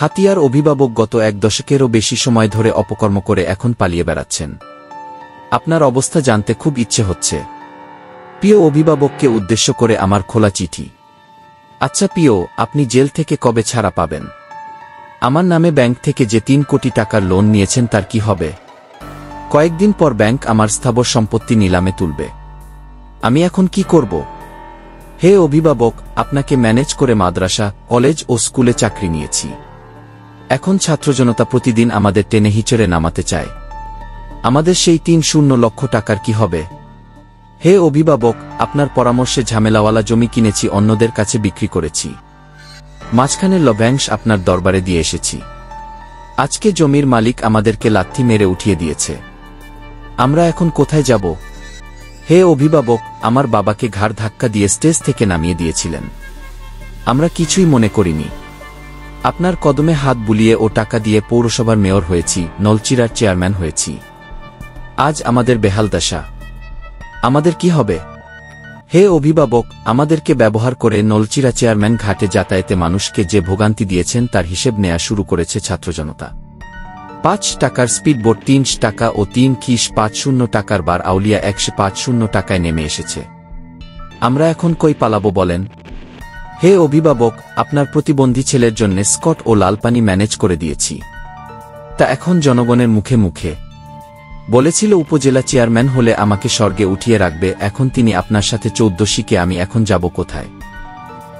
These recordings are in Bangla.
হাতিয়ার অভিভাবক গত 1 দশকেরও বেশি সময় ধরে অপকর্ম করে এখন পালিয়ে বেড়াচ্ছেন। আপনার অবস্থা জানতে খুব ইচ্ছে হচ্ছে। প্রিয় অভিভাবককে উদ্দেশ্য করে আমার খোলা চিঠি। আচ্ছা প্রিয়, আপনি জেল থেকে কবে ছাড়া পাবেন? আমার নামে ব্যাংক থেকে যে 3 কোটি টাকার লোন নিয়েছেন তার কি হবে? কয়েকদিন পর ব্যাংক আমার স্থাবর সম্পত্তি নিলামে তুলবে। আমি এখন কি করব? হে অভিভাবক, আপনাকে ম্যানেজ করে মাদ্রাসা, কলেজ ও স্কুলে চাকরি নিয়েছি। এখন ছাত্রজনতা প্রতিদিন আমাদের টেনে হিচড়ে নামাতে চায়। আমাদের সেই 3 লক্ষ টাকার কি হবে? হে অভিভাবক, আপনার পরামর্শে ঝামেলাওয়ালা জমি কিনেছি, অন্যদের কাছে বিক্রি করেছি। মাঝখানের লভ্যাংশ আপনার দরবারে দিয়ে এসেছি। আজকে জমির মালিক আমাদেরকে লাথি মেরে উঠিয়ে দিয়েছে। আমরা এখন কোথায় যাব? হে অভিভাবক, আমার বাবাকে ঘাড় ধাক্কা দিয়ে স্টেজ থেকে নামিয়ে দিয়েছিলেন। আমরা কিছুই মনে করিনি। আপনার কদমে হাত বুলিয়ে ও টাকা দিয়ে পৌরসভার মেয়র হয়েছি, নলচিরার চেয়ারম্যান হয়েছি। আজ আমাদের বেহাল দশা। আমাদের কি হবে? হে অভিভাবক, আমাদেরকে ব্যবহার করে নলচিরা চেয়ারম্যান ঘাটে যাতায়াতে মানুষকে যে ভোগান্তি দিয়েছেন তার হিসেব নেয়া শুরু করেছে ছাত্রজনতা। 5 টাকার স্পিডবোট 3 টাকা ও 3 খিস 50 টাকার বার আউলিয়া 150 টাকায় নেমে এসেছে। আমরা এখন কই পালাবো বলেন? হে অভিভাবক, আপনার প্রতিবন্ধী ছেলের জন্য স্কট ও লালপানি ম্যানেজ করে দিয়েছি। তা এখন জনগণের মুখে মুখে বলেছিল উপজেলা চেয়ারম্যান হলে আমাকে স্বর্গে উঠিয়ে রাখবে, এখন তিনি আপনার সাথে 14 শিখে আমি এখন যাব কোথায়?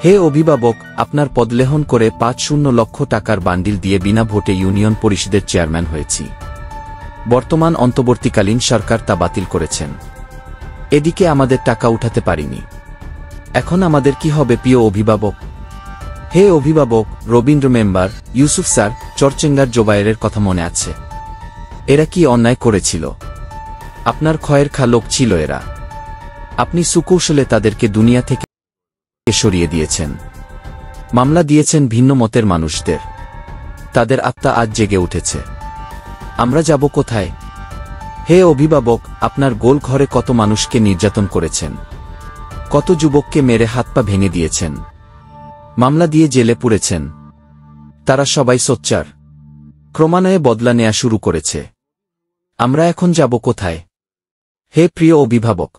হে অভিভাবক, আপনার পদলেহন করে 50 লক্ষ টাকার বান্ডিল দিয়ে বিনা ভোটে ইউনিয়ন পরিষদের চেয়ারম্যান হয়েছি। বর্তমান অন্তর্বর্তীকালীন সরকার তা বাতিল করেছেন। এদিকে আমাদের টাকা উঠাতে পারিনি। এখন আমাদের কি হবে প্রিয় অভিভাবক? হে অভিভাবক, রবীন্দ্র মেম্বার, ইউসুফ স্যার, চরচেঙ্গার জোবায়েরের কথা মনে আছে? এরা কি অন্যায় করেছিল? আপনার খয়ের খা লোক ছিল এরা। আপনি সুকৌশলে তাদেরকে দুনিয়া থেকে সরিয়ে দিয়েছেন। মামলা দিয়েছেন ভিন্ন মতের মানুষদের। তাদের আত্মা আজ জেগে উঠেছে। আমরা যাব কোথায়? হে অভিভাবক, আপনার গোল ঘরে কত মানুষকে নির্যাতন করেছেন, কত যুবককে মেরে হাত পা ভেঙে দিয়েছেন, মামলা দিয়ে জেলে পুরেছেন। তারা সবাই সোচ্চার, ক্রমান্বয়ে বদলা নেয়া শুরু করেছে। আমরা এখন যাব কোথায়? হে প্রিয় অভিভাবক,